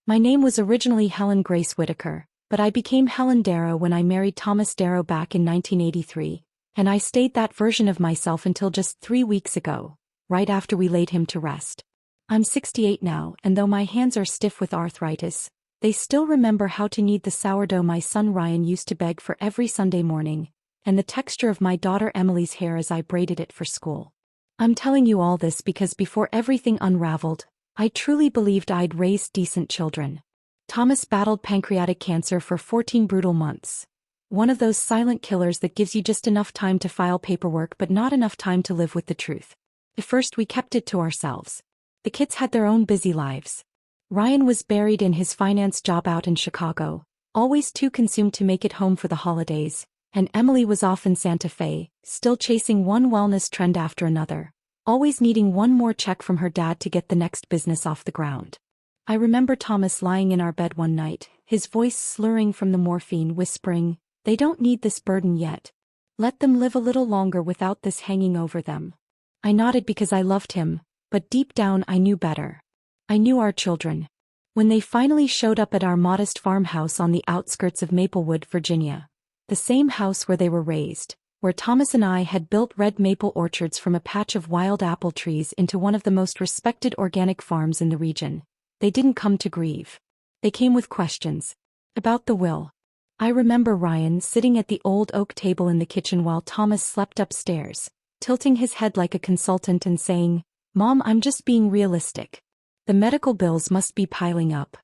My name was originally Helen Grace Whitaker, but I became Helen Darrow when I married Thomas Darrow back in 1983, and I stayed that version of myself until just 3 weeks ago, right after we laid him to rest. I'm 68 now, and though my hands are stiff with arthritis, they still remember how to knead the sourdough my son Ryan used to beg for every Sunday morning, and the texture of my daughter Emily's hair as I braided it for school. I'm telling you all this because before everything unraveled, I truly believed I'd raised decent children. Thomas battled pancreatic cancer for 14 brutal months. One of those silent killers that gives you just enough time to file paperwork but not enough time to live with the truth. At first we kept it to ourselves. The kids had their own busy lives. Ryan was buried in his finance job out in Chicago, always too consumed to make it home for the holidays, and Emily was off in Santa Fe, still chasing one wellness trend after another, always needing one more check from her dad to get the next business off the ground. I remember Thomas lying in our bed one night, his voice slurring from the morphine, whispering, "They don't need this burden yet. Let them live a little longer without this hanging over them." I nodded because I loved him, but deep down I knew better. I knew our children. When they finally showed up at our modest farmhouse on the outskirts of Maplewood, Virginia, the same house where they were raised, where Thomas and I had built red maple orchards from a patch of wild apple trees into one of the most respected organic farms in the region, they didn't come to grieve. They came with questions. About the will. I remember Ryan sitting at the old oak table in the kitchen while Thomas slept upstairs, tilting his head like a consultant and saying, "Mom, I'm just being realistic. The medical bills must be piling up.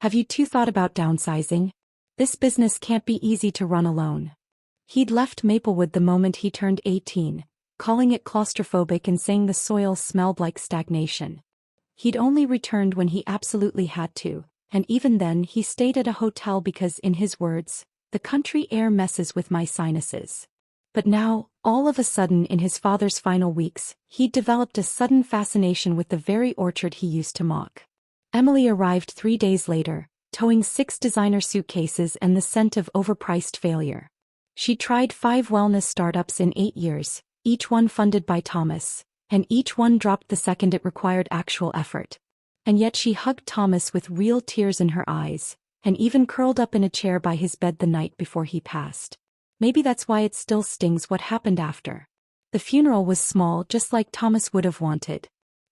Have you two thought about downsizing? This business can't be easy to run alone." He'd left Maplewood the moment he turned 18, calling it claustrophobic and saying the soil smelled like stagnation. He'd only returned when he absolutely had to, and even then he stayed at a hotel because, in his words, "the country air messes with my sinuses." But now, all of a sudden in his father's final weeks, he'd developed a sudden fascination with the very orchard he used to mock. Emily arrived 3 days later, towing 6 designer suitcases and the scent of overpriced failure. She tried 5 wellness startups in 8 years, each one funded by Thomas, and each one dropped the second it required actual effort. And yet she hugged Thomas with real tears in her eyes, and even curled up in a chair by his bed the night before he passed. Maybe that's why it still stings what happened after. The funeral was small, just like Thomas would have wanted.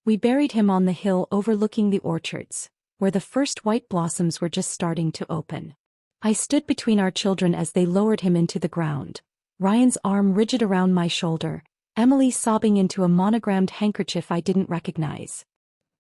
We buried him on the hill overlooking the orchards, where the first white blossoms were just starting to open. I stood between our children as they lowered him into the ground, Ryan's arm rigid around my shoulder, Emily sobbing into a monogrammed handkerchief I didn't recognize.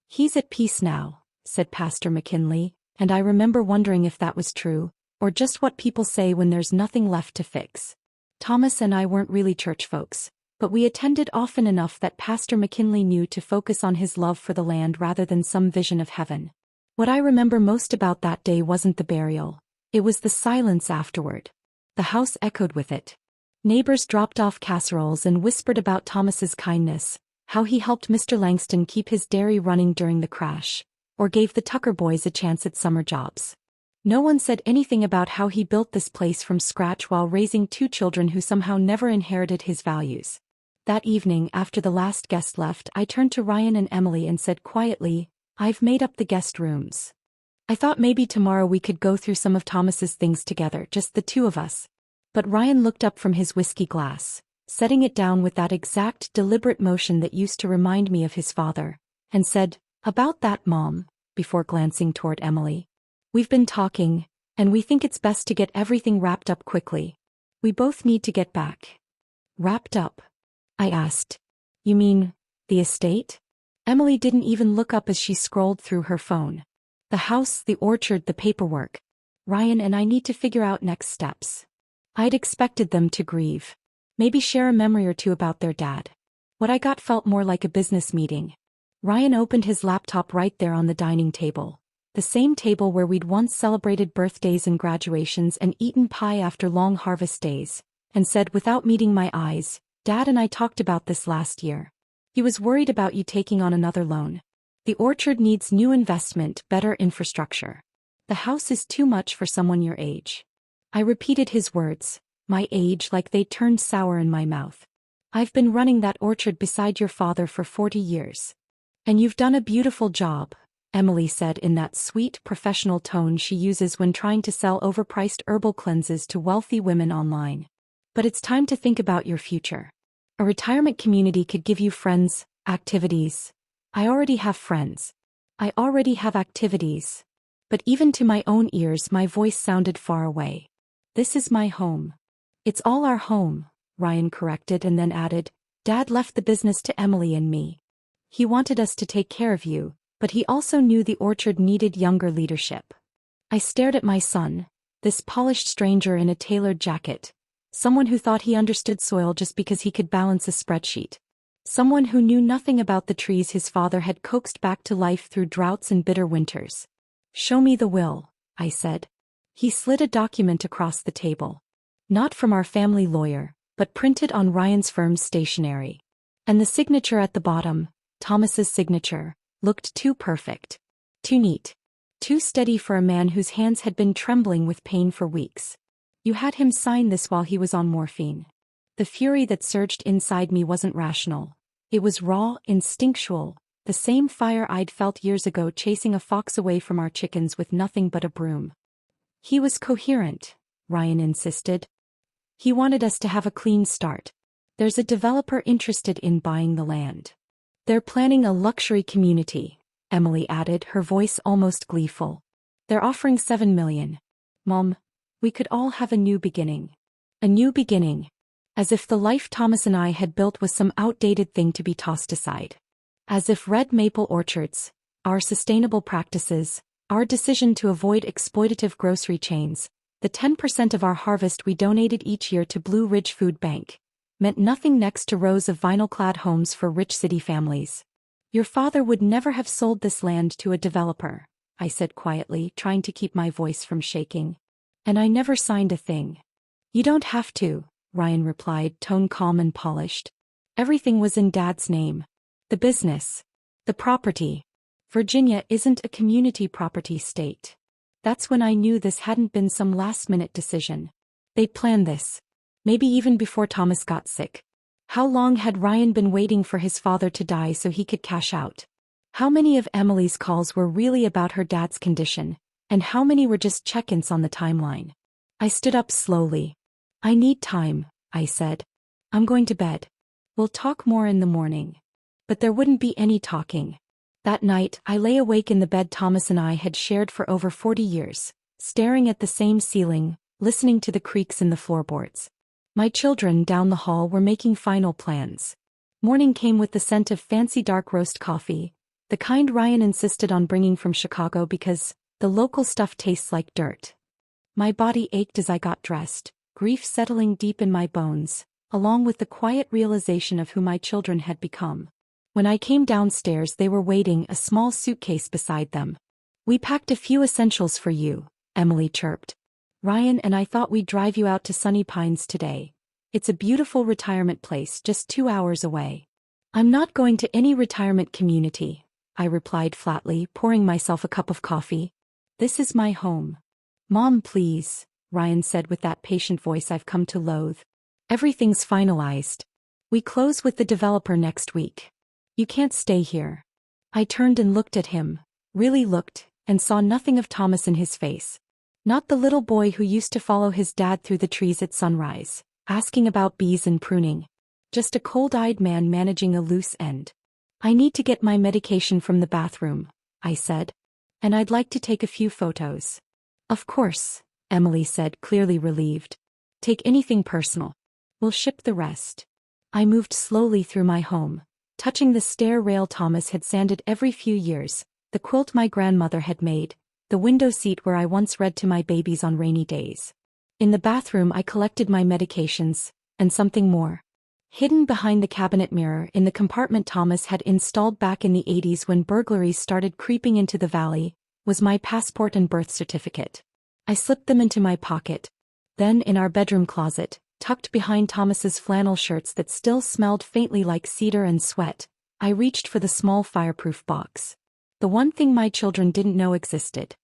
"He's at peace now," said Pastor McKinley, and I remember wondering if that was true, or just what people say when there's nothing left to fix. Thomas and I weren't really church folks, but we attended often enough that Pastor McKinley knew to focus on his love for the land rather than some vision of heaven. What I remember most about that day wasn't the burial. It was the silence afterward. The house echoed with it. Neighbors dropped off casseroles and whispered about Thomas's kindness, how he helped Mr. Langston keep his dairy running during the crash, or gave the Tucker boys a chance at summer jobs. No one said anything about how he built this place from scratch while raising 2 children who somehow never inherited his values. That evening, after the last guest left, I turned to Ryan and Emily and said quietly, "I've made up the guest rooms. I thought maybe tomorrow we could go through some of Thomas's things together, just the 2 of us." But Ryan looked up from his whiskey glass, setting it down with that exact deliberate motion that used to remind me of his father, and said, "About that, Mom," before glancing toward Emily. "We've been talking, and we think it's best to get everything wrapped up quickly. We both need to get back." "Wrapped up?" I asked. "You mean, the estate?" Emily didn't even look up as she scrolled through her phone. "The house, the orchard, the paperwork. Ryan and I need to figure out next steps." I'd expected them to grieve. Maybe share a memory or two about their dad. What I got felt more like a business meeting. Ryan opened his laptop right there on the dining table. The same table where we'd once celebrated birthdays and graduations and eaten pie after long harvest days, and said without meeting my eyes, "Dad and I talked about this last year. He was worried about you taking on another loan. The orchard needs new investment, better infrastructure. The house is too much for someone your age." I repeated his words, my age, like they turned sour in my mouth. "I've been running that orchard beside your father for 40 years. And you've done a beautiful job, Emily said in that sweet, professional tone she uses when trying to sell overpriced herbal cleanses to wealthy women online. But it's time to think about your future. A retirement community could give you friends, activities. I already have friends. I already have activities. But even to my own ears, my voice sounded far away. This is my home. It's all our home, Ryan corrected and then added, Dad left the business to Emily and me. He wanted us to take care of you, but he also knew the orchard needed younger leadership. I stared at my son, this polished stranger in a tailored jacket, someone who thought he understood soil just because he could balance a spreadsheet. Someone who knew nothing about the trees his father had coaxed back to life through droughts and bitter winters. Show me the will, I said. He slid a document across the table. Not from our family lawyer, but printed on Ryan's firm's stationery. And the signature at the bottom, Thomas's signature, looked too perfect. Too neat. Too steady for a man whose hands had been trembling with pain for weeks. You had him sign this while he was on morphine. The fury that surged inside me wasn't rational. It was raw, instinctual, the same fire I'd felt years ago chasing a fox away from our chickens with nothing but a broom. He was coherent, Ryan insisted. He wanted us to have a clean start. There's a developer interested in buying the land. They're planning a luxury community, Emily added, her voice almost gleeful. They're offering $7 million. Mom, we could all have a new beginning. A new beginning. As if the life Thomas and I had built was some outdated thing to be tossed aside. As if red maple orchards, our sustainable practices, our decision to avoid exploitative grocery chains, the 10% of our harvest we donated each year to Blue Ridge Food Bank, meant nothing next to rows of vinyl-clad homes for rich city families. Your father would never have sold this land to a developer, I said quietly, trying to keep my voice from shaking. And I never signed a thing. You don't have to, Ryan replied, tone calm and polished. Everything was in Dad's name. The business. The property. Virginia isn't a community property state. That's when I knew this hadn't been some last-minute decision. They'd planned this. Maybe even before Thomas got sick. How long had Ryan been waiting for his father to die so he could cash out? How many of Emily's calls were really about her dad's condition, and how many were just check-ins on the timeline? I stood up slowly. I need time, I said. I'm going to bed. We'll talk more in the morning. But there wouldn't be any talking. That night, I lay awake in the bed Thomas and I had shared for over 40 years, staring at the same ceiling, listening to the creaks in the floorboards. My children down the hall were making final plans. Morning came with the scent of fancy dark roast coffee, the kind Ryan insisted on bringing from Chicago because the local stuff tastes like dirt. My body ached as I got dressed, grief settling deep in my bones, along with the quiet realization of who my children had become. When I came downstairs, they were waiting, a small suitcase beside them. We packed a few essentials for you, Emily chirped. Ryan and I thought we'd drive you out to Sunny Pines today. It's a beautiful retirement place just 2 hours away. I'm not going to any retirement community, I replied flatly, pouring myself a cup of coffee. This is my home. Mom, please, Ryan said with that patient voice I've come to loathe. Everything's finalized. We close with the developer next week. You can't stay here. I turned and looked at him, really looked, and saw nothing of Thomas in his face. Not the little boy who used to follow his dad through the trees at sunrise, asking about bees and pruning. Just a cold-eyed man managing a loose end. I need to get my medication from the bathroom, I said. And I'd like to take a few photos. Of course, Emily said, clearly relieved. Take anything personal. We'll ship the rest. I moved slowly through my home, touching the stair rail Thomas had sanded every few years, the quilt my grandmother had made, the window seat where I once read to my babies on rainy days. In the bathroom I collected my medications, and something more. Hidden behind the cabinet mirror in the compartment Thomas had installed back in the 80s when burglaries started creeping into the valley, was my passport and birth certificate. I slipped them into my pocket. Then in our bedroom closet, tucked behind Thomas's flannel shirts that still smelled faintly like cedar and sweat, I reached for the small fireproof box. The one thing my children didn't know existed.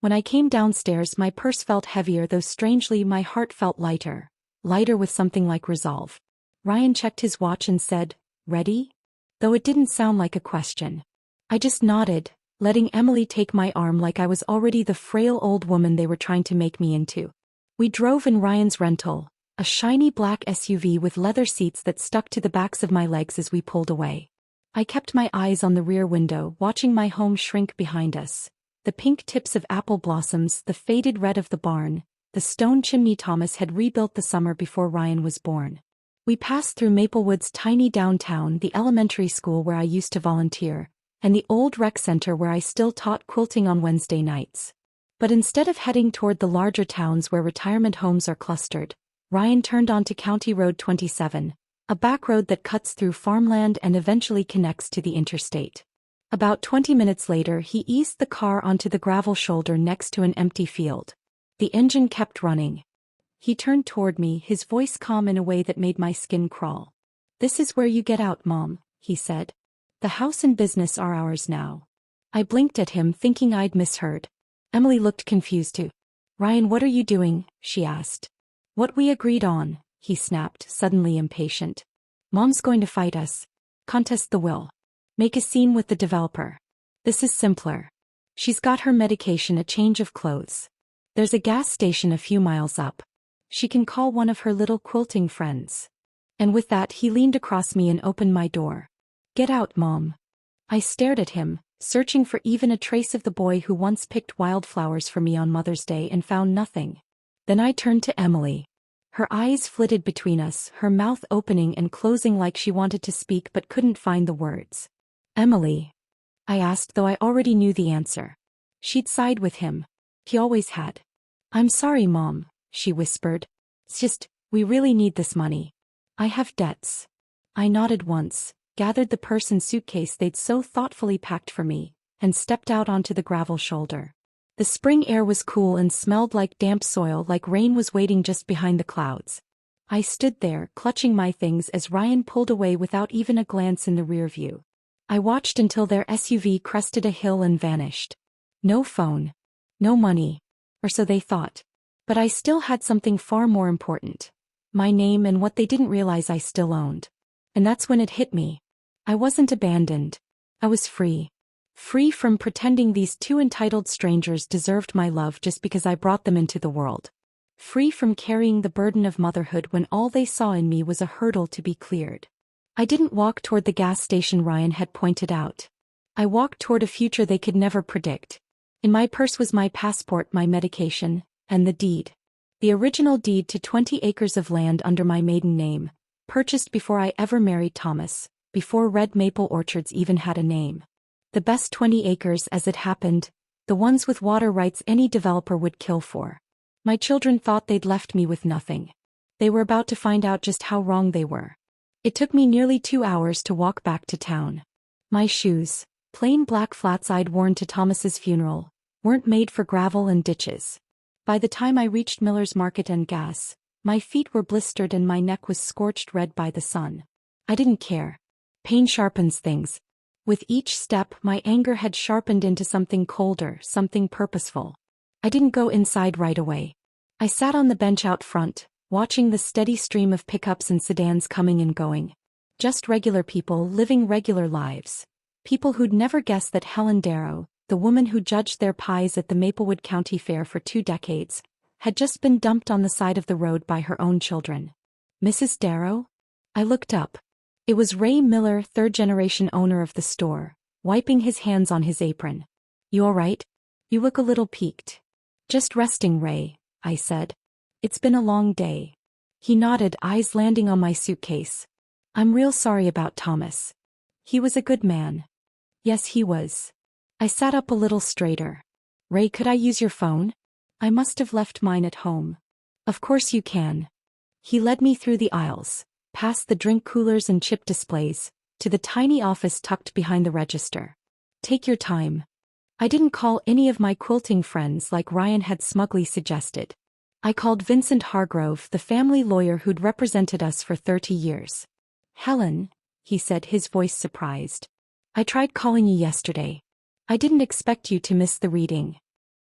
When I came downstairs, my purse felt heavier, though strangely my heart felt lighter with something like resolve. Ryan checked his watch and said, "Ready?" Though it didn't sound like a question. I just nodded, letting Emily take my arm like I was already the frail old woman they were trying to make me into. We drove in Ryan's rental, a shiny black SUV with leather seats that stuck to the backs of my legs as we pulled away. I kept my eyes on the rear window, watching my home shrink behind us. The pink tips of apple blossoms, the faded red of the barn, the stone chimney Thomas had rebuilt the summer before Ryan was born. We passed through Maplewood's tiny downtown, the elementary school where I used to volunteer, and the old rec center where I still taught quilting on Wednesday nights. But instead of heading toward the larger towns where retirement homes are clustered, Ryan turned onto County Road 27, a back road that cuts through farmland and eventually connects to the interstate. About 20 minutes later, he eased the car onto the gravel shoulder next to an empty field. The engine kept running. He turned toward me, his voice calm in a way that made my skin crawl. "This is where you get out, Mom," he said. "The house and business are ours now." I blinked at him, thinking I'd misheard. Emily looked confused too. "Ryan, what are you doing?" she asked. "What we agreed on," he snapped, suddenly impatient. "Mom's going to fight us. Contest the will. Make a scene with the developer. This is simpler. She's got her medication, a change of clothes. There's a gas station a few miles up. She can call one of her little quilting friends." And with that he leaned across me and opened my door. "Get out, Mom." I stared at him, searching for even a trace of the boy who once picked wildflowers for me on Mother's Day, and found nothing. Then I turned to Emily. Her eyes flitted between us, her mouth opening and closing like she wanted to speak but couldn't find the words. "Emily?" I asked, though I already knew the answer. She'd side with him. He always had. "I'm sorry, Mom," she whispered. "It's just, we really need this money. I have debts." I nodded once, gathered the purse and suitcase they'd so thoughtfully packed for me, and stepped out onto the gravel shoulder. The spring air was cool and smelled like damp soil, like rain was waiting just behind the clouds. I stood there, clutching my things as Ryan pulled away without even a glance in the rear view. I watched until their SUV crested a hill and vanished. No phone. No money. Or so they thought. But I still had something far more important. My name and what they didn't realize I still owned. And that's when it hit me. I wasn't abandoned. I was free. Free from pretending these two entitled strangers deserved my love just because I brought them into the world. Free from carrying the burden of motherhood when all they saw in me was a hurdle to be cleared. I didn't walk toward the gas station Ryan had pointed out. I walked toward a future they could never predict. In my purse was my passport, my medication, and the deed. The original deed to 20 acres of land under my maiden name, purchased before I ever married Thomas, before red maple orchards even had a name. The best 20 acres as it happened, the ones with water rights any developer would kill for. My children thought they'd left me with nothing. They were about to find out just how wrong they were. It took me nearly 2 hours to walk back to town. My shoes, plain black flats I'd worn to Thomas's funeral, weren't made for gravel and ditches. By the time I reached Miller's Market and gas, my feet were blistered and my neck was scorched red by the sun. I didn't care. Pain sharpens things. With each step, my anger had sharpened into something colder, something purposeful. I didn't go inside right away. I sat on the bench out front, watching the steady stream of pickups and sedans coming and going. Just regular people living regular lives. People who'd never guessed that Helen Darrow, the woman who judged their pies at the Maplewood County Fair for 2 decades, had just been dumped on the side of the road by her own children. "Mrs. Darrow?" I looked up. It was Ray Miller, third-generation owner of the store, wiping his hands on his apron. "You all right? You look a little peaked." "Just resting, Ray," I said. "It's been a long day." He nodded, eyes landing on my suitcase. "I'm real sorry about Thomas. He was a good man." "Yes, he was." I sat up a little straighter. "Ray, could I use your phone? I must have left mine at home." "Of course you can." He led me through the aisles, past the drink coolers and chip displays, to the tiny office tucked behind the register. "Take your time." I didn't call any of my quilting friends like Ryan had smugly suggested. I called Vincent Hargrove, the family lawyer who'd represented us for 30 years. "Helen," he said, his voice surprised. "I tried calling you yesterday. I didn't expect you to miss the reading."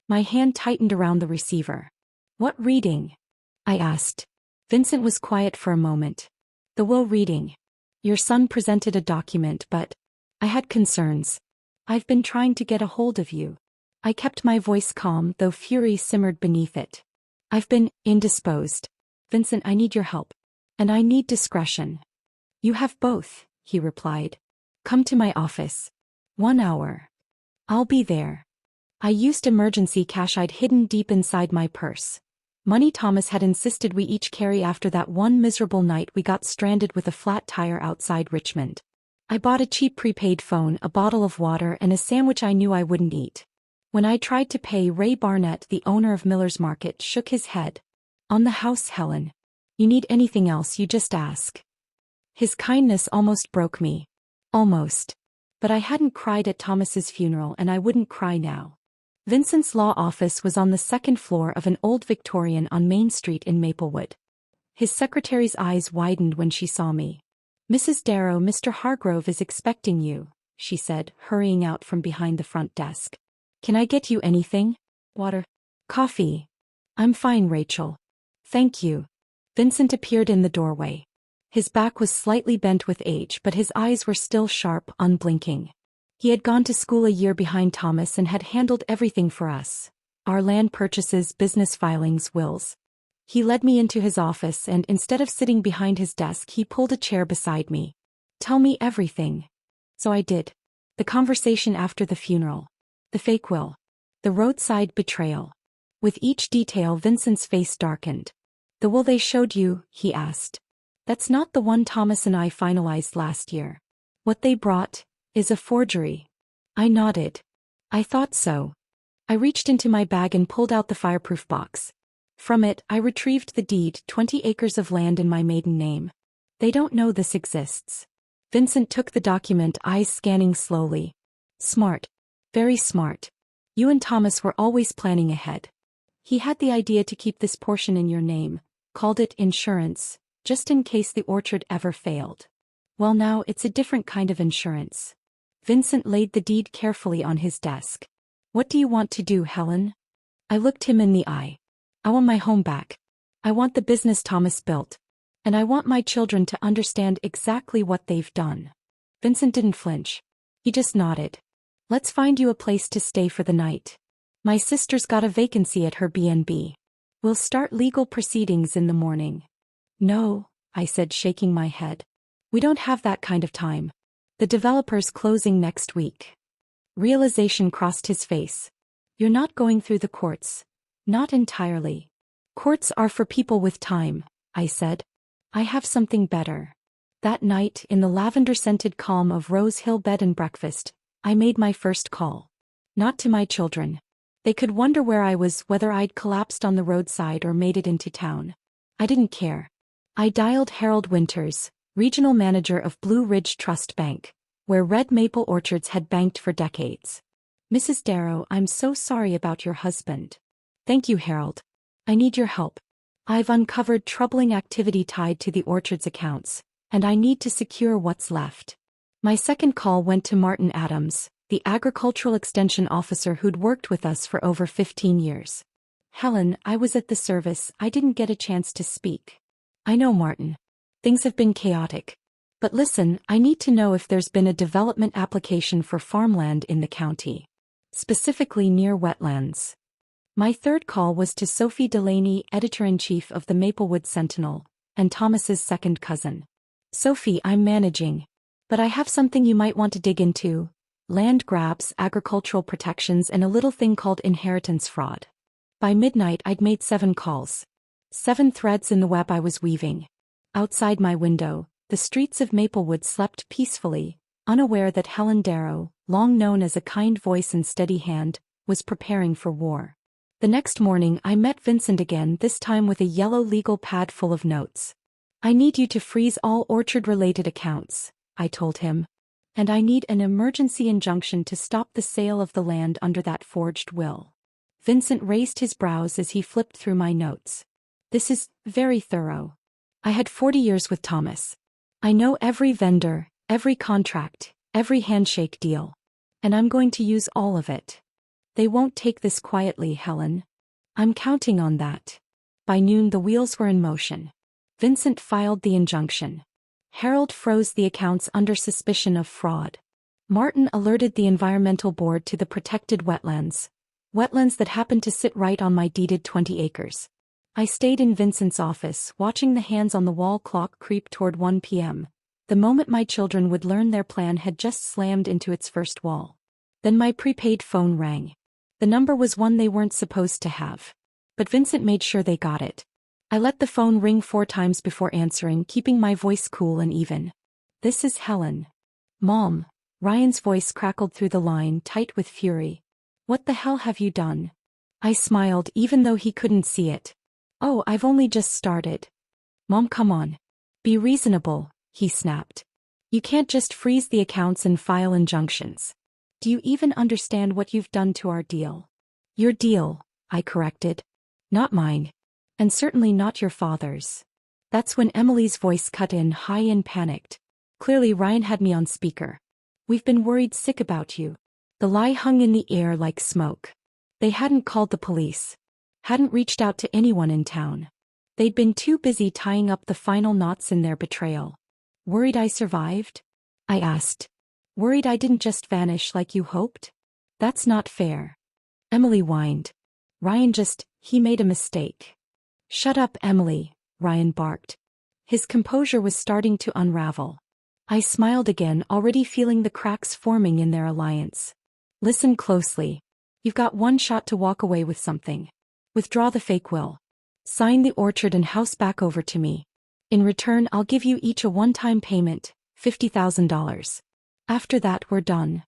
My hand tightened around the receiver. "What reading?" I asked. Vincent was quiet for a moment. "The will reading. Your son presented a document, but I had concerns." I've been trying to get a hold of you. I kept my voice calm, though fury simmered beneath it. I've been indisposed. Vincent, I need your help. And I need discretion. You have both, he replied. Come to my office. 1 hour. I'll be there. I used emergency cash I'd hidden deep inside my purse. Money Thomas had insisted we each carry after that one miserable night we got stranded with a flat tire outside Richmond. I bought a cheap prepaid phone, a bottle of water, and a sandwich I knew I wouldn't eat. When I tried to pay, Ray Barnett, the owner of Miller's Market, shook his head. On the house, Helen. You need anything else, you just ask. His kindness almost broke me. Almost. But I hadn't cried at Thomas's funeral, and I wouldn't cry now. Vincent's law office was on the second floor of an old Victorian on Main Street in Maplewood. His secretary's eyes widened when she saw me. Mrs. Darrow, Mr. Hargrove is expecting you, she said, hurrying out from behind the front desk. Can I get you anything? Water? Coffee? I'm fine, Rachel. Thank you. Vincent appeared in the doorway. His back was slightly bent with age, but his eyes were still sharp, unblinking. He had gone to school a year behind Thomas and had handled everything for us. Our land purchases, business filings, wills. He led me into his office and, instead of sitting behind his desk, he pulled a chair beside me. Tell me everything. So I did. The conversation after the funeral. The fake will. The roadside betrayal. With each detail, Vincent's face darkened. The will they showed you, he asked. That's not the one Thomas and I finalized last year. What they brought is a forgery. I nodded. I thought so. I reached into my bag and pulled out the fireproof box. From it, I retrieved the deed, 20 acres of land in my maiden name. They don't know this exists. Vincent took the document, eyes scanning slowly. Smart. Very smart. You and Thomas were always planning ahead. He had the idea to keep this portion in your name, called it insurance, just in case the orchard ever failed. Well, now it's a different kind of insurance. Vincent laid the deed carefully on his desk. What do you want to do, Helen? I looked him in the eye. I want my home back. I want the business Thomas built. And I want my children to understand exactly what they've done. Vincent didn't flinch. He just nodded. Let's find you a place to stay for the night. My sister's got a vacancy at her B&B. We'll start legal proceedings in the morning. No, I said, shaking my head. We don't have that kind of time. The developer's closing next week. Realization crossed his face. You're not going through the courts. Not entirely. Courts are for people with time, I said. I have something better. That night, in the lavender-scented calm of Rose Hill bed and breakfast, I made my first call. Not to my children. They could wonder where I was, whether I'd collapsed on the roadside or made it into town. I didn't care. I dialed Harold Winters, regional manager of Blue Ridge Trust Bank, where red maple orchards had banked for decades. Mrs. Darrow, I'm so sorry about your husband. Thank you, Harold. I need your help. I've uncovered troubling activity tied to the orchard's accounts, and I need to secure what's left. My second call went to Martin Adams, the agricultural extension officer who'd worked with us for over 15 years. Helen, I was at the service, I didn't get a chance to speak. I know, Martin. Things have been chaotic. But listen, I need to know if there's been a development application for farmland in the county. Specifically near wetlands. My third call was to Sophie Delaney, editor-in-chief of the Maplewood Sentinel, and Thomas's second cousin. Sophie, I'm managing. But I have something you might want to dig into. Land grabs, agricultural protections, and a little thing called inheritance fraud. By midnight I'd made 7 calls. 7 threads in the web I was weaving. Outside my window, the streets of Maplewood slept peacefully, unaware that Helen Darrow, long known as a kind voice and steady hand, was preparing for war. The next morning I met Vincent again, this time with a yellow legal pad full of notes. I need you to freeze all orchard-related accounts, I told him. And I need an emergency injunction to stop the sale of the land under that forged will. Vincent raised his brows as he flipped through my notes. This is very thorough. I had 40 years with Thomas. I know every vendor, every contract, every handshake deal. And I'm going to use all of it. They won't take this quietly, Helen. I'm counting on that. By noon the wheels were in motion. Vincent filed the injunction. Harold froze the accounts under suspicion of fraud. Martin alerted the environmental board to the protected wetlands. Wetlands that happened to sit right on my deeded 20 acres. I stayed in Vincent's office, watching the hands-on-the-wall clock creep toward 1 p.m. The moment my children would learn their plan had just slammed into its first wall. Then my prepaid phone rang. The number was one they weren't supposed to have. But Vincent made sure they got it. I let the phone ring 4 times before answering, keeping my voice cool and even. "This is Helen." "Mom." Ryan's voice crackled through the line, tight with fury. "What the hell have you done?" I smiled, even though he couldn't see it. "Oh, I've only just started." "Mom, come on. Be reasonable," he snapped. "You can't just freeze the accounts and file injunctions. Do you even understand what you've done to our deal?" "Your deal," I corrected. "Not mine. And certainly not your father's." That's when Emily's voice cut in, high and panicked. Clearly Ryan had me on speaker. "We've been worried sick about you." The lie hung in the air like smoke. They hadn't called the police. Hadn't reached out to anyone in town. They'd been too busy tying up the final knots in their betrayal. "Worried I survived?" I asked. "Worried I didn't just vanish like you hoped?" "That's not fair." Emily whined. He made a mistake." "Shut up, Emily," Ryan barked. His composure was starting to unravel. I smiled again, already feeling the cracks forming in their alliance. "Listen closely. You've got one shot to walk away with something. Withdraw the fake will. Sign the orchard and house back over to me. In return, I'll give you each a one-time payment, $50,000. After that, we're done."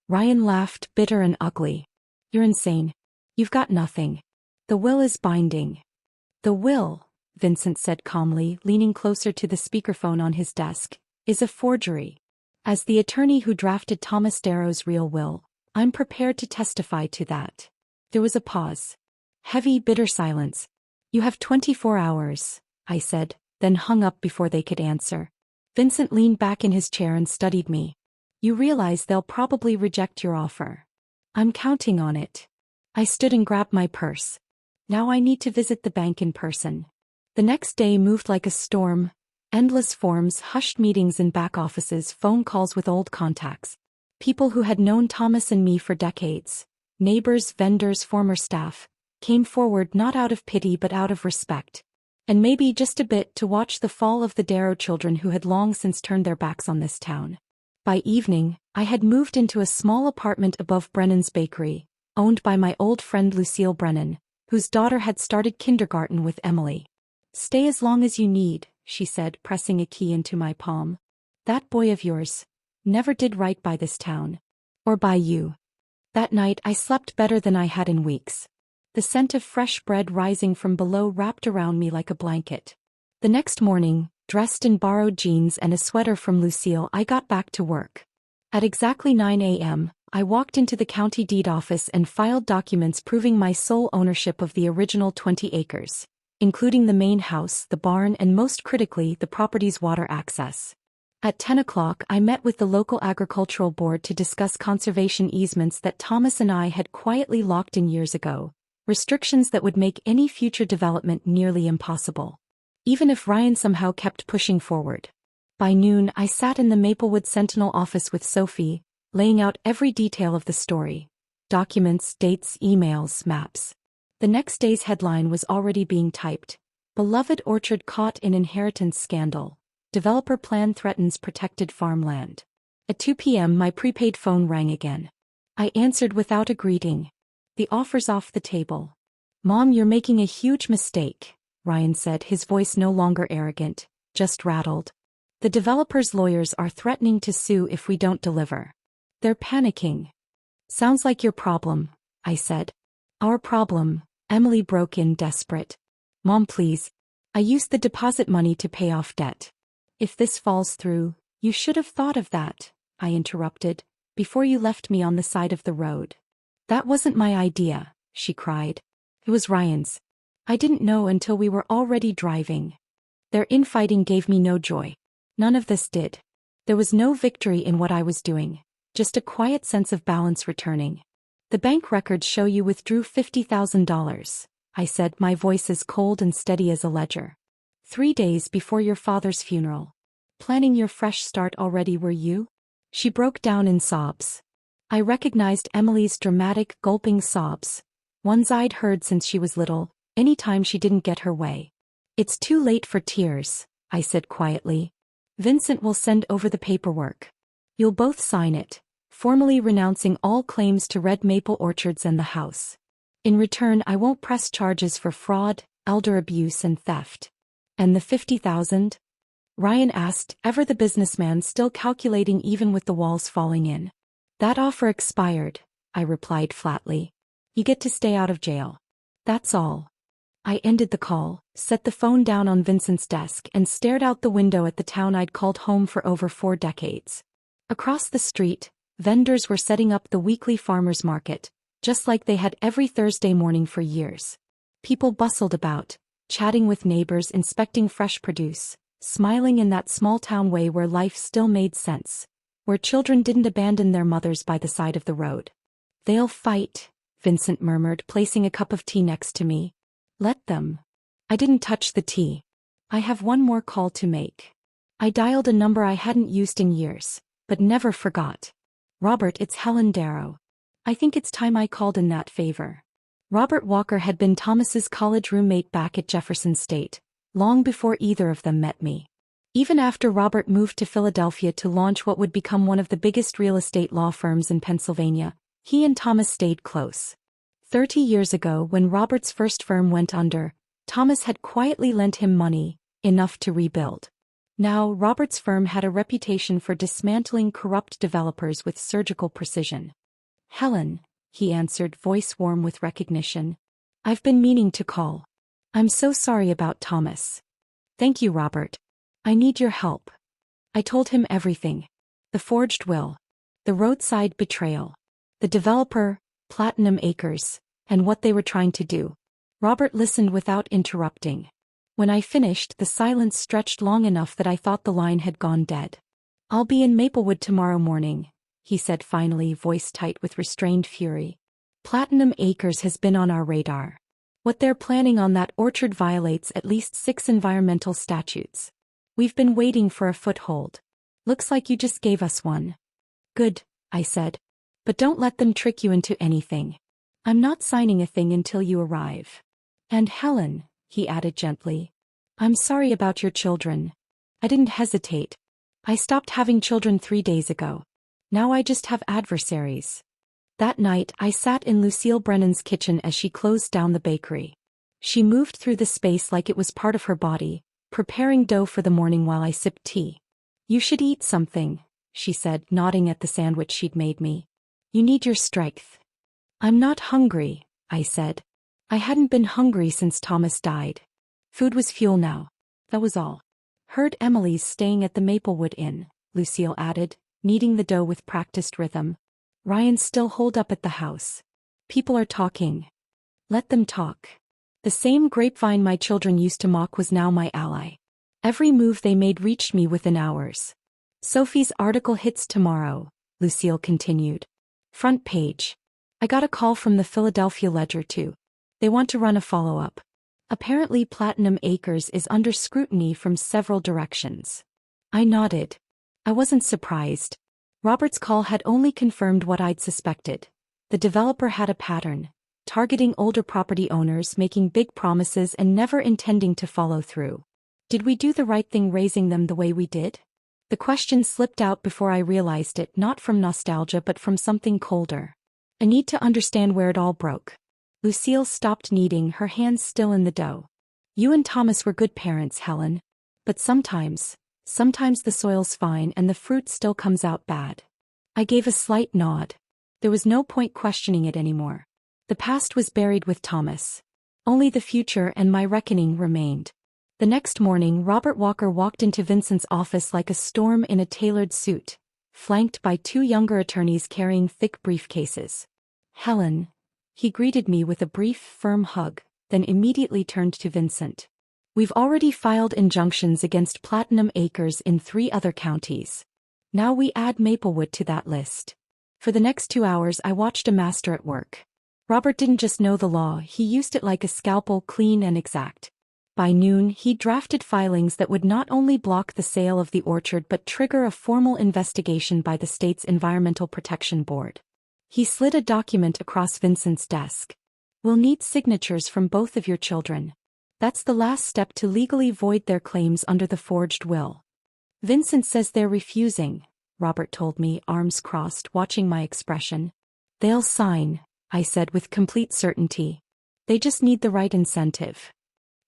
Ryan laughed, bitter and ugly. "You're insane. You've got nothing. The will is binding." "The will," Vincent said calmly, leaning closer to the speakerphone on his desk, "is a forgery. As the attorney who drafted Thomas Darrow's real will, I'm prepared to testify to that." There was a pause. Heavy, bitter silence. "You have 24 hours, I said, then hung up before they could answer. Vincent leaned back in his chair and studied me. "You realize they'll probably reject your offer." "I'm counting on it." I stood and grabbed my purse. Now I need to visit the bank in person. The next day moved like a storm. Endless forms, hushed meetings in back offices, phone calls with old contacts. People who had known Thomas and me for decades. Neighbors, vendors, former staff. Came forward not out of pity but out of respect. And maybe just a bit to watch the fall of the Darrow children who had long since turned their backs on this town. By evening, I had moved into a small apartment above Brennan's Bakery, owned by my old friend Lucille Brennan, whose daughter had started kindergarten with Emily. "Stay as long as you need," she said, pressing a key into my palm. "That boy of yours never did right by this town. Or by you." That night I slept better than I had in weeks. The scent of fresh bread rising from below wrapped around me like a blanket. The next morning, dressed in borrowed jeans and a sweater from Lucille, I got back to work. At exactly 9 a.m., I walked into the county deed office and filed documents proving my sole ownership of the original 20 acres, including the main house, the barn, and most critically, the property's water access. At 10 o'clock, I met with the local agricultural board to discuss conservation easements that Thomas and I had quietly locked in years ago, restrictions that would make any future development nearly impossible. Even if Ryan somehow kept pushing forward. By noon, I sat in the Maplewood Sentinel office with Sophie, laying out every detail of the story. Documents, dates, emails, maps. The next day's headline was already being typed. "Beloved orchard caught in inheritance scandal. Developer plan threatens protected farmland." At 2 p.m. my prepaid phone rang again. I answered without a greeting. "The offer's off the table." "Mom, you're making a huge mistake," Ryan said, his voice no longer arrogant, just rattled. "The developer's lawyers are threatening to sue if we don't deliver. They're panicking." "Sounds like your problem," I said. "Our problem," Emily broke in, desperate. "Mom, please. I used the deposit money to pay off debt. If this falls through, you should have thought of that," I interrupted, "before you left me on the side of the road." "That wasn't my idea," she cried. "It was Ryan's. I didn't know until we were already driving. Their infighting gave me no joy. None of this did. There was no victory in what I was doing. Just a quiet sense of balance returning. The bank records show you withdrew $50,000, I said, my voice as cold and steady as a ledger. 3 days before your father's funeral. Planning your fresh start already, were you? She broke down in sobs. I recognized Emily's dramatic, gulping sobs, ones I'd heard since she was little, any time she didn't get her way. "It's too late for tears," I said quietly. "Vincent will send over the paperwork. You'll both sign it, formally renouncing all claims to Red Maple Orchards and the house. In return, I won't press charges for fraud, elder abuse and theft." "And the 50,000? Ryan asked, ever the businessman still calculating even with the walls falling in. "That offer expired," I replied flatly. "You get to stay out of jail. That's all." I ended the call, set the phone down on Vincent's desk and stared out the window at the town I'd called home for over 4 decades. Across the street, vendors were setting up the weekly farmers market, just like they had every Thursday morning for years. People bustled about, chatting with neighbors, inspecting fresh produce, smiling in that small-town way where life still made sense, where children didn't abandon their mothers by the side of the road. "They'll fight," Vincent murmured, placing a cup of tea next to me. "Let them." I didn't touch the tea. "I have one more call to make." I dialed a number I hadn't used in years, but never forgot. "Robert, it's Helen Darrow. I think it's time I called in that favor." Robert Walker had been Thomas's college roommate back at Jefferson State, long before either of them met me. Even after Robert moved to Philadelphia to launch what would become one of the biggest real estate law firms in Pennsylvania, he and Thomas stayed close. 30 years ago, when Robert's first firm went under, Thomas had quietly lent him money, enough to rebuild. Now, Robert's firm had a reputation for dismantling corrupt developers with surgical precision. "Helen," he answered, voice warm with recognition. "I've been meaning to call. I'm so sorry about Thomas." "Thank you, Robert. I need your help." I told him everything. The forged will, the roadside betrayal, the developer, Platinum Acres, and what they were trying to do. Robert listened without interrupting. When I finished, the silence stretched long enough that I thought the line had gone dead. "I'll be in Maplewood tomorrow morning," he said finally, voice tight with restrained fury. "Platinum Acres has been on our radar. What they're planning on that orchard violates at least 6 environmental statutes. We've been waiting for a foothold. Looks like you just gave us one." "Good," I said. "But don't let them trick you into anything. I'm not signing a thing until you arrive. And Helen," he added gently, "I'm sorry about your children. I didn't hesitate. I stopped having children 3 days ago. Now I just have adversaries." That night, I sat in Lucille Brennan's kitchen as she closed down the bakery. She moved through the space like it was part of her body, preparing dough for the morning while I sipped tea. "You should eat something," she said, nodding at the sandwich she'd made me. "You need your strength." "I'm not hungry," I said. I hadn't been hungry since Thomas died. Food was fuel now. That was all. "Heard Emily's staying at the Maplewood Inn," Lucille added, kneading the dough with practiced rhythm. "Ryan's still holed up at the house. People are talking. Let them talk. The same grapevine my children used to mock was now my ally. Every move they made reached me within hours." "Sophie's article hits tomorrow," Lucille continued. "Front page. I got a call from the Philadelphia Ledger too. They want to run a follow-up. Apparently Platinum Acres is under scrutiny from several directions." I nodded. I wasn't surprised. Robert's call had only confirmed what I'd suspected. The developer had a pattern, targeting older property owners, making big promises and never intending to follow through. Did we do the right thing raising them the way we did? The question slipped out before I realized it, not from nostalgia but from something colder. A need to understand where it all broke. Lucille stopped kneading, her hands still in the dough. "You and Thomas were good parents, Helen. But sometimes the soil's fine and the fruit still comes out bad." I gave a slight nod. There was no point questioning it anymore. The past was buried with Thomas. Only the future and my reckoning remained. The next morning, Robert Walker walked into Vincent's office like a storm in a tailored suit, flanked by 2 younger attorneys carrying thick briefcases. "Helen," he greeted me with a brief, firm hug, then immediately turned to Vincent. "We've already filed injunctions against Platinum Acres in 3 other counties. Now we add Maplewood to that list." For the next 2 hours I watched a master at work. Robert didn't just know the law, he used it like a scalpel, clean and exact. By noon, he drafted filings that would not only block the sale of the orchard but trigger a formal investigation by the state's Environmental Protection Board. He slid a document across Vincent's desk. "We'll need signatures from both of your children. That's the last step to legally void their claims under the forged will." "Vincent says they're refusing," Robert told me, arms crossed, watching my expression. "They'll sign," I said with complete certainty. "They just need the right incentive."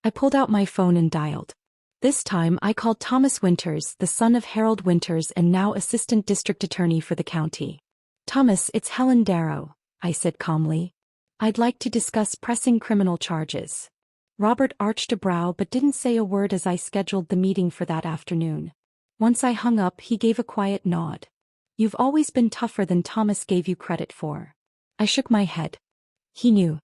I pulled out my phone and dialed. This time I called Thomas Winters, the son of Harold Winters and now assistant district attorney for the county. "Thomas, it's Helen Darrow," I said calmly. "I'd like to discuss pressing criminal charges." Robert arched a brow but didn't say a word as I scheduled the meeting for that afternoon. Once I hung up, he gave a quiet nod. "You've always been tougher than Thomas gave you credit for." I shook my head. He knew.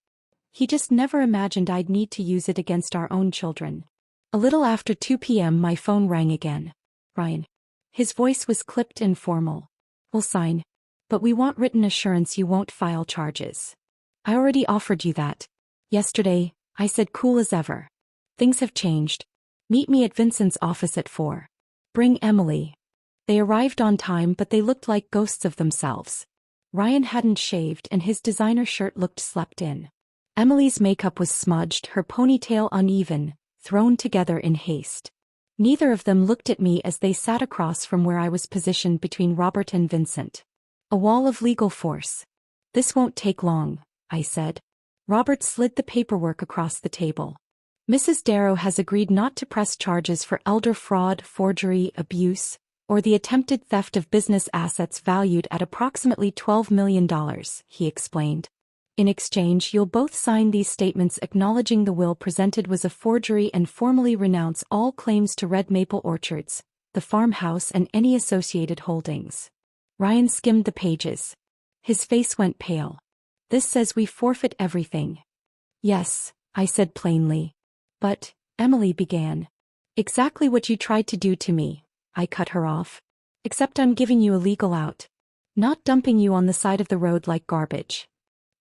He just never imagined I'd need to use it against our own children. A little after 2 p.m. my phone rang again. "Ryan." His voice was clipped and formal. "We'll sign. But we want written assurance you won't file charges." "I already offered you that yesterday," I said, cool as ever. "Things have changed. Meet me at Vincent's office at 4. Bring Emily." They arrived on time, but they looked like ghosts of themselves. Ryan hadn't shaved and his designer shirt looked slept in. Emily's makeup was smudged, her ponytail uneven, thrown together in haste. Neither of them looked at me as they sat across from where I was positioned between Robert and Vincent. A wall of legal force. "This won't take long," I said. Robert slid the paperwork across the table. "Mrs. Darrow has agreed not to press charges for elder fraud, forgery, abuse, or the attempted theft of business assets valued at approximately $12 million, he explained. "In exchange, you'll both sign these statements acknowledging the will presented was a forgery and formally renounce all claims to Red Maple Orchards, the farmhouse and any associated holdings." Ryan skimmed the pages. His face went pale. "This says we forfeit everything." "Yes," I said plainly. "But," Emily began. "Exactly what you tried to do to me," I cut her off. "Except I'm giving you a legal out. Not dumping you on the side of the road like garbage."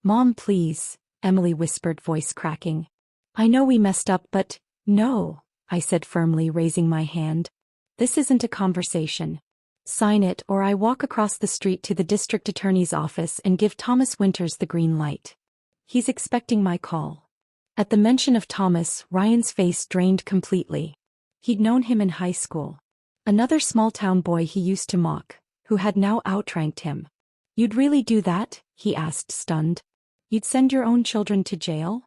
"Mom, please," Emily whispered, voice cracking. "I know we messed up, but..." "No," I said firmly, raising my hand. "This isn't a conversation. Sign it or I walk across the street to the district attorney's office and give Thomas Winters the green light. He's expecting my call." At the mention of Thomas, Ryan's face drained completely. He'd known him in high school. Another small-town boy he used to mock, who had now outranked him. "You'd really do that?" he asked, stunned. "You'd send your own children to jail?"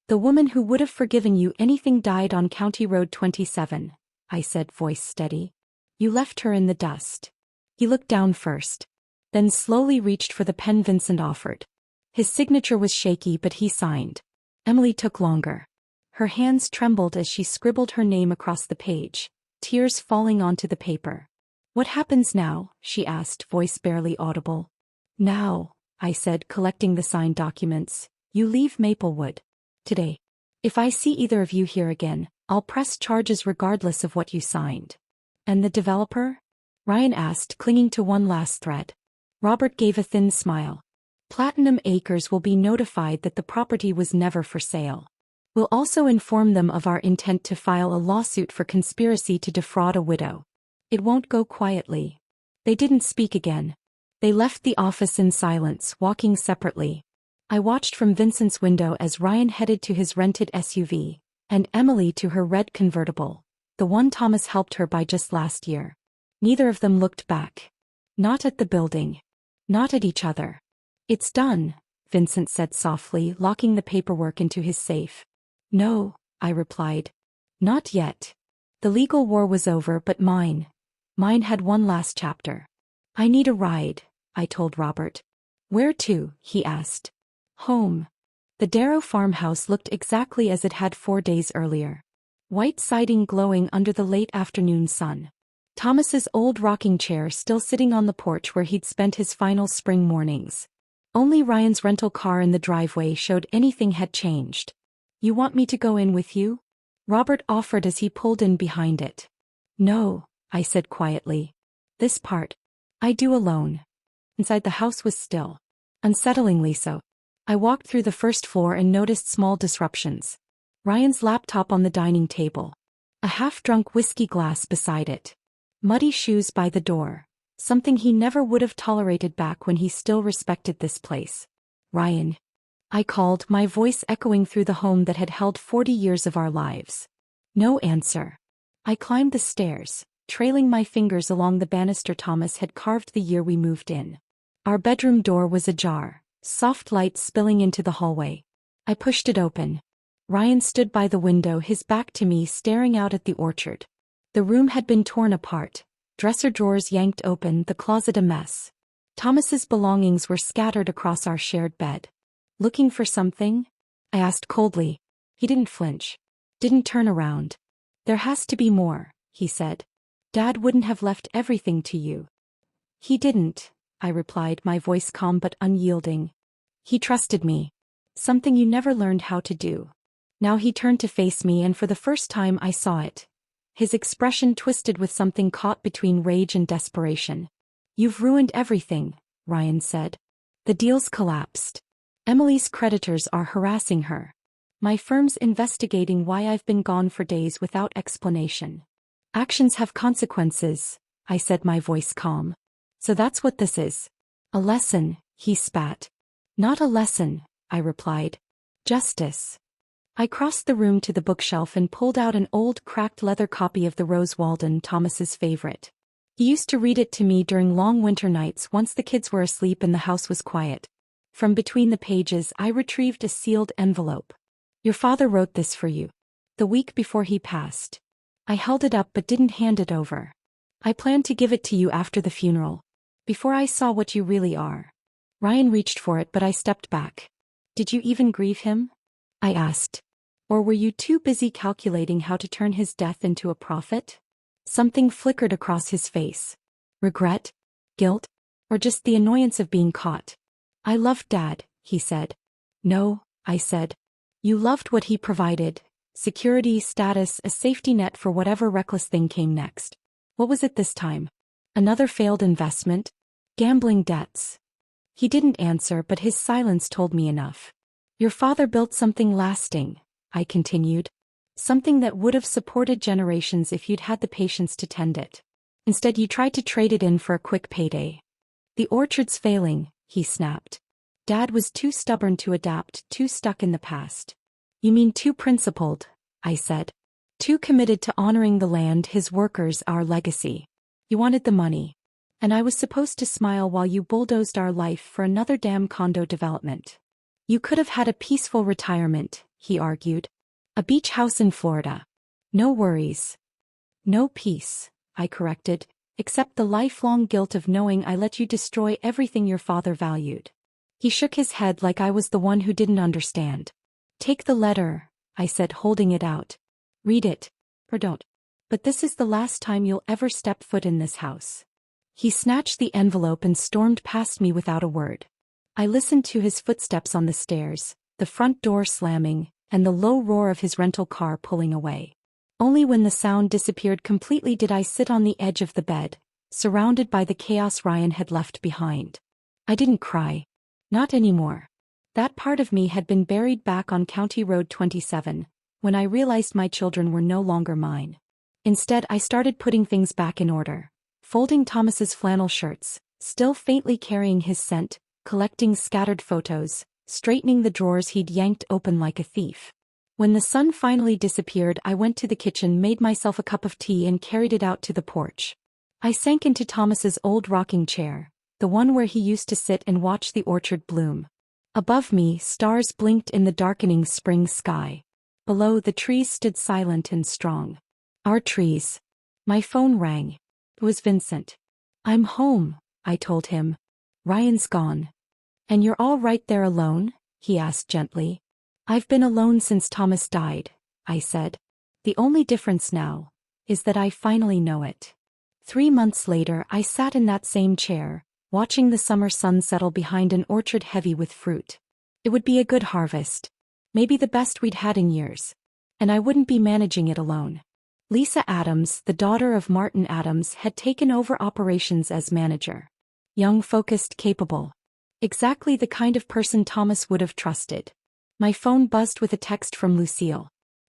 "The woman who would have forgiven you anything died on County Road 27, I said, voice steady. "You left her in the dust." He looked down first, then slowly reached for the pen Vincent offered. His signature was shaky, but he signed. Emily took longer. Her hands trembled as she scribbled her name across the page, tears falling onto the paper. "What happens now?" she asked, voice barely audible. "Now," I said, collecting the signed documents, "you leave Maplewood. Today. If I see either of you here again, I'll press charges regardless of what you signed." "And the developer?" Ryan asked, clinging to one last thread. Robert gave a thin smile. "Platinum Acres will be notified that the property was never for sale. We'll also inform them of our intent to file a lawsuit for conspiracy to defraud a widow. It won't go quietly." They didn't speak again. They left the office in silence, walking separately. I watched from Vincent's window as Ryan headed to his rented SUV, and Emily to her red convertible, the one Thomas helped her buy just last year. Neither of them looked back. Not at the building. Not at each other. "It's done," Vincent said softly, locking the paperwork into his safe. "No," I replied. "Not yet. The legal war was over, but mine had one last chapter." "I need a ride," I told Robert. "Where to?" he asked. "Home." The Darrow farmhouse looked exactly as it had 4 days earlier. White siding glowing under the late afternoon sun. Thomas's old rocking chair still sitting on the porch where he'd spent his final spring mornings. Only Ryan's rental car in the driveway showed anything had changed. "You want me to go in with you?" Robert offered as he pulled in behind it. "No," I said quietly. "This part, I do alone." Inside the house was still. Unsettlingly so. I walked through the first floor and noticed small disruptions. Ryan's laptop on the dining table. A half-drunk whiskey glass beside it. Muddy shoes by the door. Something he never would have tolerated back when he still respected this place. Ryan. I called, my voice echoing through the home that had held 40 years of our lives. No answer. I climbed the stairs, trailing my fingers along the banister Thomas had carved the year we moved in. Our bedroom door was ajar, soft light spilling into the hallway. I pushed it open. Ryan stood by the window, his back to me, staring out at the orchard. The room had been torn apart, dresser drawers yanked open, the closet a mess. Thomas's belongings were scattered across our shared bed. Looking for something? I asked coldly. He didn't flinch. Didn't turn around. There has to be more, he said. Dad wouldn't have left everything to you. He didn't, I replied, my voice calm but unyielding. He trusted me. Something you never learned how to do. Now he turned to face me, and for the first time I saw it. His expression twisted with something caught between rage and desperation. You've ruined everything, Ryan said. The deal's collapsed. Emily's creditors are harassing her. My firm's investigating why I've been gone for days without explanation. Actions have consequences, I said, my voice calm. So that's what this is. A lesson, he spat. Not a lesson, I replied. Justice. I crossed the room to the bookshelf and pulled out an old, cracked leather copy of the Rose Walden, Thomas's favorite. He used to read it to me during long winter nights once the kids were asleep and the house was quiet. From between the pages I retrieved a sealed envelope. Your father wrote this for you. The week before he passed. I held it up but didn't hand it over. I planned to give it to you after the funeral. Before I saw what you really are. Ryan reached for it but I stepped back. Did you even grieve him? I asked. Or were you too busy calculating how to turn his death into a profit? Something flickered across his face. Regret? Guilt? Or just the annoyance of being caught? I loved Dad, he said. No, I said. You loved what he provided. Security, status, a safety net for whatever reckless thing came next. What was it this time? Another failed investment? Gambling debts? He didn't answer, but his silence told me enough. Your father built something lasting, I continued. Something that would have supported generations if you'd had the patience to tend it. Instead you tried to trade it in for a quick payday. The orchard's failing, he snapped. Dad was too stubborn to adapt, too stuck in the past. You mean too principled, I said. Too committed to honoring the land, his workers, our legacy. You wanted the money. And I was supposed to smile while you bulldozed our life for another damn condo development. You could have had a peaceful retirement, he argued. A beach house in Florida. No worries. No peace, I corrected, except the lifelong guilt of knowing I let you destroy everything your father valued. He shook his head like I was the one who didn't understand. Take the letter, I said, holding it out. Read it. Or don't. But this is the last time you'll ever step foot in this house. He snatched the envelope and stormed past me without a word. I listened to his footsteps on the stairs, the front door slamming, and the low roar of his rental car pulling away. Only when the sound disappeared completely did I sit on the edge of the bed, surrounded by the chaos Ryan had left behind. I didn't cry. Not anymore. That part of me had been buried back on County Road 27, when I realized my children were no longer mine. Instead, I started putting things back in order. Folding Thomas's flannel shirts, still faintly carrying his scent, collecting scattered photos, straightening the drawers he'd yanked open like a thief. When the sun finally disappeared, I went to the kitchen, made myself a cup of tea and carried it out to the porch. I sank into Thomas's old rocking chair, the one where he used to sit and watch the orchard bloom. Above me, stars blinked in the darkening spring sky. Below, the trees stood silent and strong. Our trees. My phone rang. It was Vincent. I'm home, I told him. Ryan's gone. And you're all right there alone? He asked gently. I've been alone since Thomas died, I said. The only difference now is that I finally know it. 3 months later, I sat in that same chair, watching the summer sun settle behind an orchard heavy with fruit. It would be a good harvest. Maybe the best we'd had in years. And I wouldn't be managing it alone. Lisa Adams, the daughter of Martin Adams, had taken over operations as manager. Young, focused, capable. Exactly the kind of person Thomas would have trusted. My phone buzzed with a text from Lucille.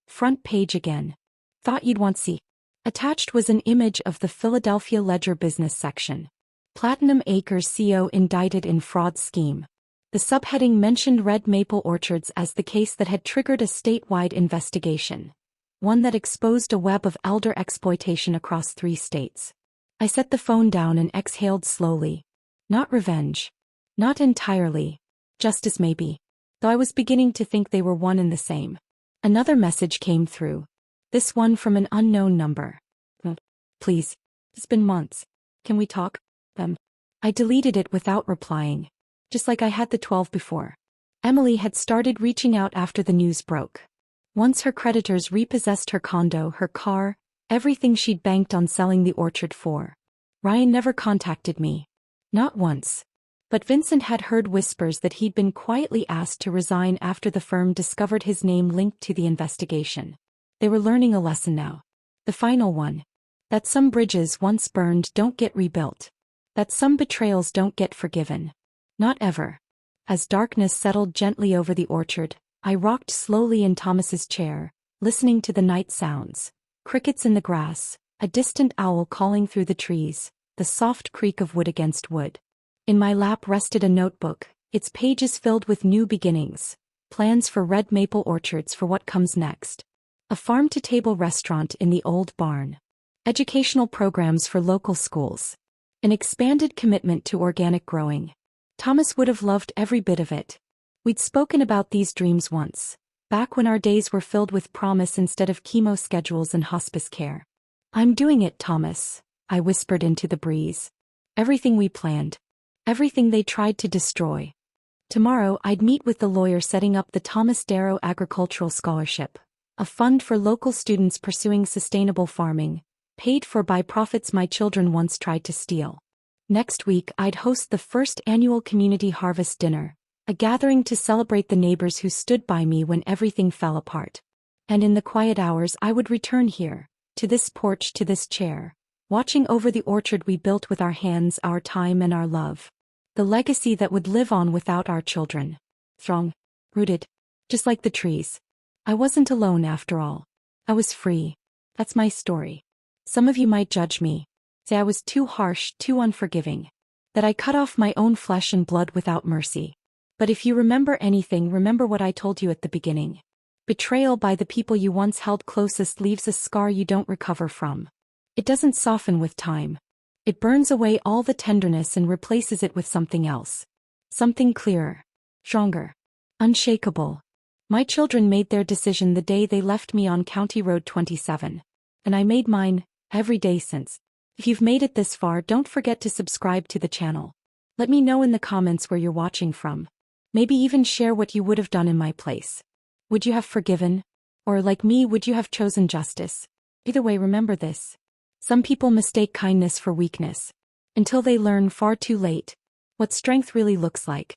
Front page again. Thought you'd want to see. Attached was an image of the Philadelphia Ledger business section. Platinum Acres CEO indicted in fraud scheme. The subheading mentioned red maple orchards as the case that had triggered a statewide investigation. One that exposed a web of elder exploitation across 3 states. I set the phone down and exhaled slowly. Not revenge. Not entirely. Justice maybe. Though I was beginning to think they were one and the same. Another message came through. This one from an unknown number. Please. It's been months. Can we talk? I deleted it without replying. Just like I had the 12 before. Emily had started reaching out after the news broke. Once her creditors repossessed her condo, her car, everything she'd banked on selling the orchard for. Ryan never contacted me. Not once. But Vincent had heard whispers that he'd been quietly asked to resign after the firm discovered his name linked to the investigation. They were learning a lesson now. The final one. That some bridges once burned don't get rebuilt. That some betrayals don't get forgiven. Not ever. As darkness settled gently over the orchard, I rocked slowly in Thomas's chair, listening to the night sounds. Crickets in the grass, a distant owl calling through the trees, the soft creak of wood against wood. In my lap rested a notebook, its pages filled with new beginnings, plans for red maple orchards for what comes next. A farm-to-table restaurant in the old barn. Educational programs for local schools. An expanded commitment to organic growing. Thomas would have loved every bit of it. We'd spoken about these dreams once, back when our days were filled with promise instead of chemo schedules and hospice care. I'm doing it, Thomas, I whispered into the breeze. Everything we planned. Everything they tried to destroy. Tomorrow I'd meet with the lawyer setting up the Thomas Darrow Agricultural Scholarship, a fund for local students pursuing sustainable farming, paid for by profits my children once tried to steal. Next week I'd host the first annual community harvest dinner, a gathering to celebrate the neighbors who stood by me when everything fell apart. And in the quiet hours I would return here, to this porch, to this chair, watching over the orchard we built with our hands, our time and our love. The legacy that would live on without our children. Strong. Rooted. Just like the trees. I wasn't alone after all. I was free. That's my story. Some of you might judge me. Say I was too harsh, too unforgiving. That I cut off my own flesh and blood without mercy. But if you remember anything, remember what I told you at the beginning. Betrayal by the people you once held closest leaves a scar you don't recover from. It doesn't soften with time. It burns away all the tenderness and replaces it with something else. Something clearer. Stronger. Unshakable. My children made their decision the day they left me on County Road 27. And I made mine, every day since. If you've made it this far, don't forget to subscribe to the channel. Let me know in the comments where you're watching from. Maybe even share what you would have done in my place. Would you have forgiven? Or like me, would you have chosen justice? Either way, remember this. Some people mistake kindness for weakness. Until they learn far too late what strength really looks like.